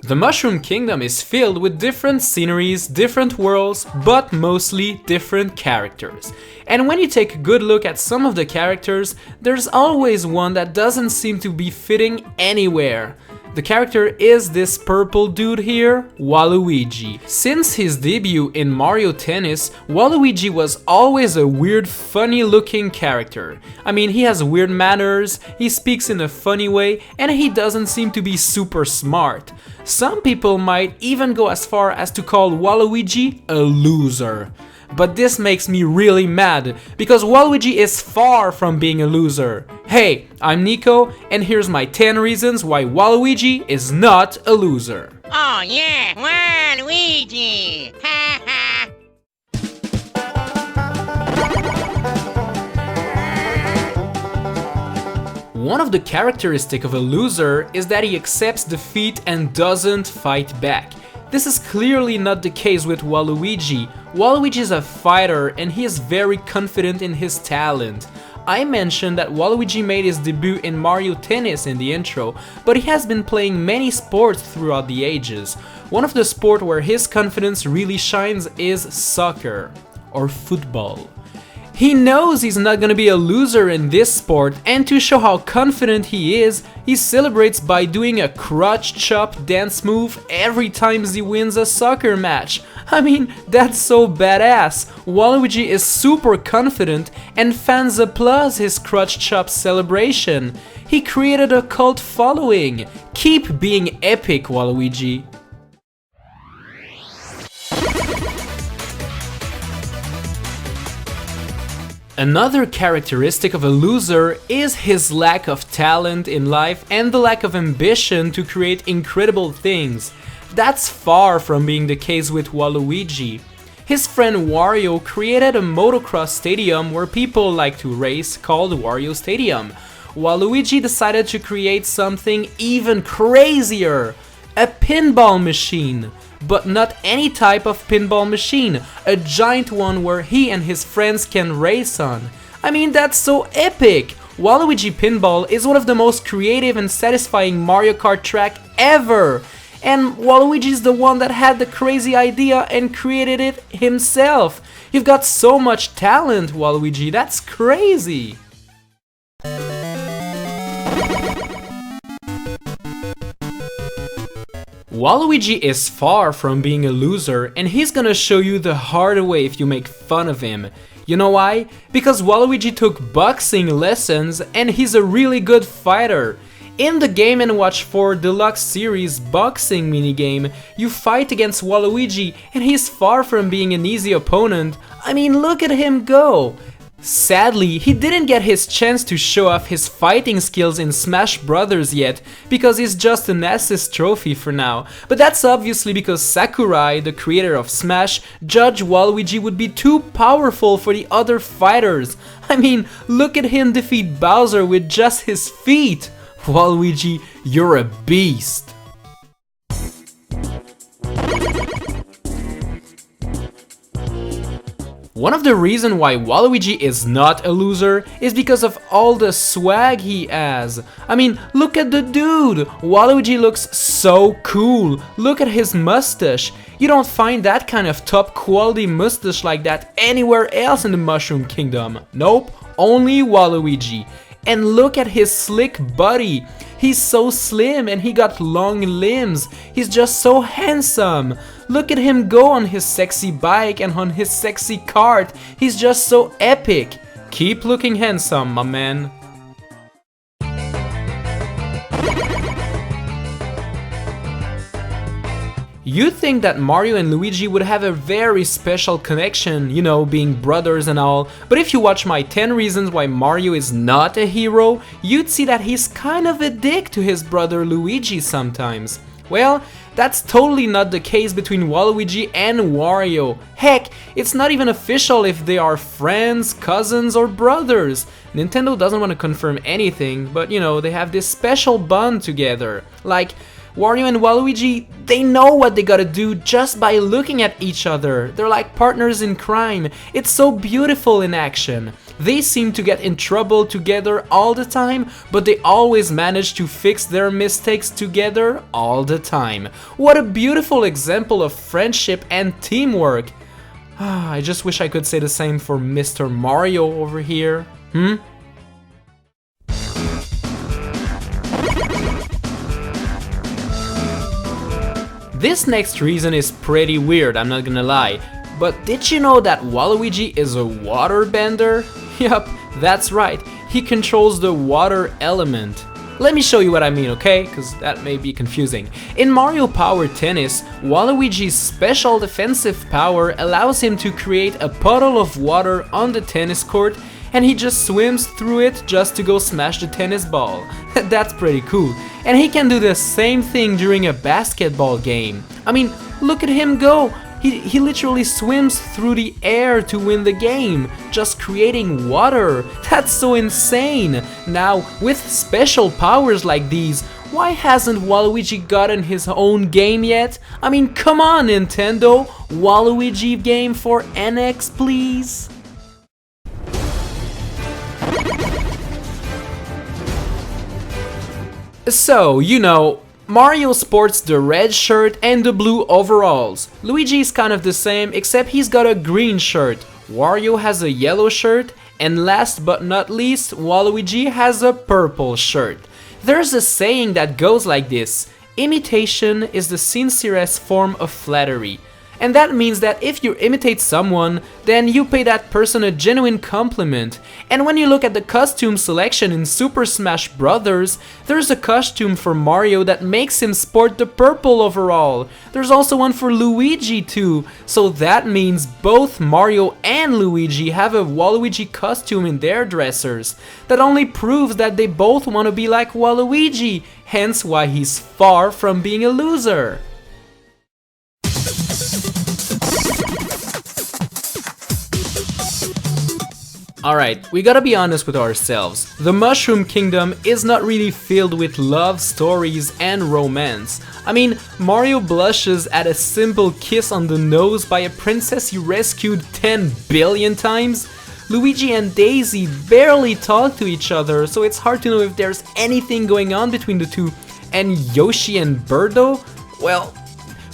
The Mushroom Kingdom is filled with different sceneries, different worlds, but mostly different characters. And when you take a good look at some of the characters, there's always one that doesn't seem to be fitting anywhere. The character is this purple dude here, Waluigi. Since his debut in Mario Tennis, Waluigi was always a weird, funny looking character. I mean, he has weird manners, he speaks in a funny way, and he doesn't seem to be super smart. Some people might even go as far as to call Waluigi a loser. But this makes me really mad, because Waluigi is far from being a loser. Hey, I'm Nico, and here's my 10 reasons why Waluigi is not a loser. Oh yeah, Waluigi! Ha ha! One of the characteristics of a loser is that he accepts defeat and doesn't fight back. This is clearly not the case with Waluigi. Waluigi is a fighter and he is very confident in his talent. I mentioned that Waluigi made his debut in Mario Tennis in the intro, but he has been playing many sports throughout the ages. One of the sports where his confidence really shines is soccer, or football. He knows he's not gonna be a loser in this sport, and to show how confident he is, he celebrates by doing a crotch chop dance move every time he wins a soccer match. I mean, that's so badass. Waluigi is super confident and fans applaud his crotch chop celebration. He created a cult following. Keep being epic, Waluigi. Another characteristic of a loser is his lack of talent in life and the lack of ambition to create incredible things. That's far from being the case with Waluigi. His friend Wario created a motocross stadium where people like to race called Wario Stadium. Waluigi decided to create something even crazier, a pinball machine. But not any type of pinball machine, a giant one where he and his friends can race on. I mean, that's so epic! Waluigi Pinball is one of the most creative and satisfying Mario Kart track ever! And Waluigi is the one that had the crazy idea and created it himself! You've got so much talent, Waluigi, that's crazy! Waluigi is far from being a loser, and he's gonna show you the hard way if you make fun of him. You know why? Because Waluigi took boxing lessons and he's a really good fighter. In the Game & Watch 4 Deluxe Series boxing minigame, you fight against Waluigi and he's far from being an easy opponent. I mean, look at him go! Sadly, he didn't get his chance to show off his fighting skills in Smash Brothers yet, because he's just an assist trophy for now. But that's obviously because Sakurai, the creator of Smash, judged Waluigi would be too powerful for the other fighters. I mean, look at him defeat Bowser with just his feet! Waluigi, you're a beast! One of the reasons why Waluigi is not a loser is because of all the swag he has. I mean, look at the dude! Waluigi looks so cool! Look at his mustache! You don't find that kind of top quality mustache like that anywhere else in the Mushroom Kingdom. Nope, only Waluigi. And look at his slick body! He's so slim and he got long limbs. He's just so handsome. Look at him go on his sexy bike and on his sexy cart. He's just so epic. Keep looking handsome, my man. You'd think that Mario and Luigi would have a very special connection, you know, being brothers and all, but if you watch my 10 reasons why Mario is not a hero, you'd see that he's kind of a dick to his brother Luigi sometimes. Well, that's totally not the case between Waluigi and Wario. Heck, it's not even official if they are friends, cousins, or brothers. Nintendo doesn't want to confirm anything, but you know, they have this special bond together. Like, Wario and Waluigi, they know what they gotta do just by looking at each other. They're like partners in crime. It's so beautiful in action. They seem to get in trouble together all the time, but they always manage to fix their mistakes together all the time. What a beautiful example of friendship and teamwork. I just wish I could say the same for Mr. Mario over here. This next reason is pretty weird, I'm not gonna lie. But did you know that Waluigi is a water bender? Yup, that's right, he controls the water element. Let me show you what I mean, okay? Because that may be confusing. In Mario Power Tennis, Waluigi's special defensive power allows him to create a puddle of water on the tennis court, and he just swims through it just to go smash the tennis ball. That's pretty cool. And he can do the same thing during a basketball game. I mean, look at him go! He literally swims through the air to win the game, just creating water. That's so insane! Now, with special powers like these, why hasn't Waluigi gotten his own game yet? I mean, come on Nintendo! Waluigi game for NX, please? So, you know, Mario sports the red shirt and the blue overalls. Luigi is kind of the same, except he's got a green shirt. Wario has a yellow shirt, and last but not least, Waluigi has a purple shirt. There's a saying that goes like this: imitation is the sincerest form of flattery. And that means that if you imitate someone, then you pay that person a genuine compliment. And when you look at the costume selection in Super Smash Bros., there's a costume for Mario that makes him sport the purple overall. There's also one for Luigi too, so that means both Mario and Luigi have a Waluigi costume in their dressers. That only proves that they both want to be like Waluigi, hence why he's far from being a loser. Alright, we gotta be honest with ourselves. The Mushroom Kingdom is not really filled with love stories and romance. I mean, Mario blushes at a simple kiss on the nose by a princess he rescued 10 billion times. Luigi and Daisy barely talk to each other, so it's hard to know if there's anything going on between the two. And Yoshi and Birdo? Well,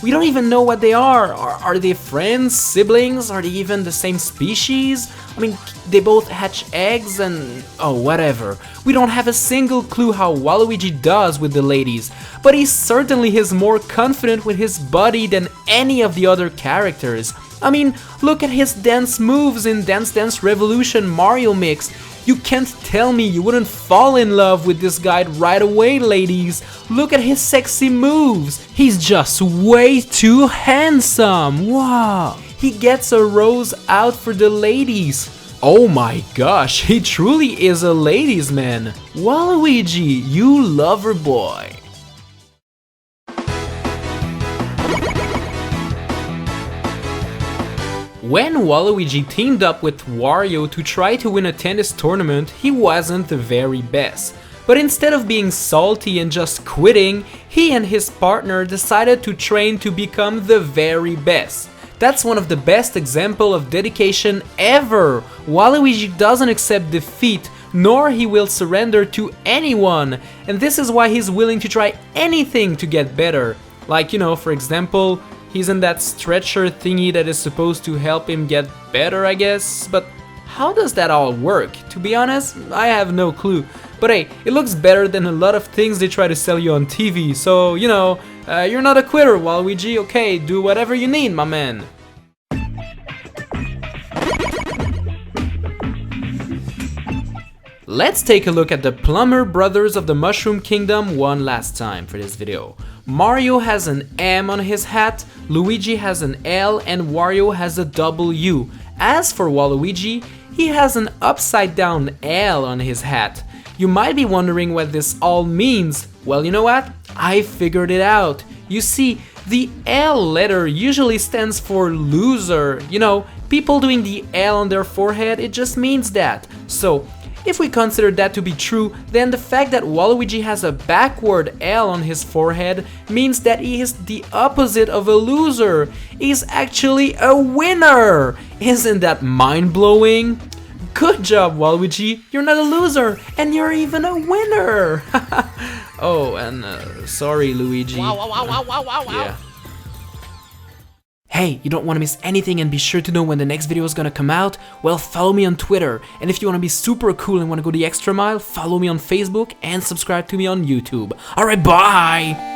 we don't even know what they are. Are they friends, siblings? Are they even the same species? I mean, they both hatch eggs and... oh, whatever. We don't have a single clue how Waluigi does with the ladies, but he certainly is more confident with his body than any of the other characters. I mean, look at his dance moves in Dance Dance Revolution Mario Mix. You can't tell me you wouldn't fall in love with this guy right away, ladies. Look at his sexy moves. He's just way too handsome. Wow. He gets a rose out for the ladies. Oh my gosh, he truly is a ladies' man. Waluigi, you lover boy. When Waluigi teamed up with Wario to try to win a tennis tournament, he wasn't the very best. But instead of being salty and just quitting, he and his partner decided to train to become the very best. That's one of the best examples of dedication ever. Waluigi doesn't accept defeat, nor he will surrender to anyone. And this is why he's willing to try anything to get better. Like, you know, for example, he's in that stretcher thingy that is supposed to help him get better, I guess. But how does that all work? To be honest, I have no clue. But hey, it looks better than a lot of things they try to sell you on TV. So, you know, you're not a quitter, Waluigi. Okay, do whatever you need, my man. Let's take a look at the Plumber Brothers of the Mushroom Kingdom one last time for this video. Mario has an M on his hat, Luigi has an L, and Wario has a W. As for Waluigi, he has an upside down L on his hat. You might be wondering what this all means. Well, you know what? I figured it out. You see, the L letter usually stands for loser. You know, people doing the L on their forehead, it just means that. So, if we consider that to be true, then the fact that Waluigi has a backward L on his forehead means that he is the opposite of a loser. He's actually a winner! Isn't that mind-blowing? Good job, Waluigi! You're not a loser, and you're even a winner! Oh, and sorry, Luigi. Wow, wow, wow, wow, wow, wow, wow. Yeah. Hey, you don't want to miss anything and be sure to know when the next video is gonna come out? Well, follow me on Twitter. And if you want to be super cool and want to go the extra mile, follow me on Facebook and subscribe to me on YouTube. Alright, bye!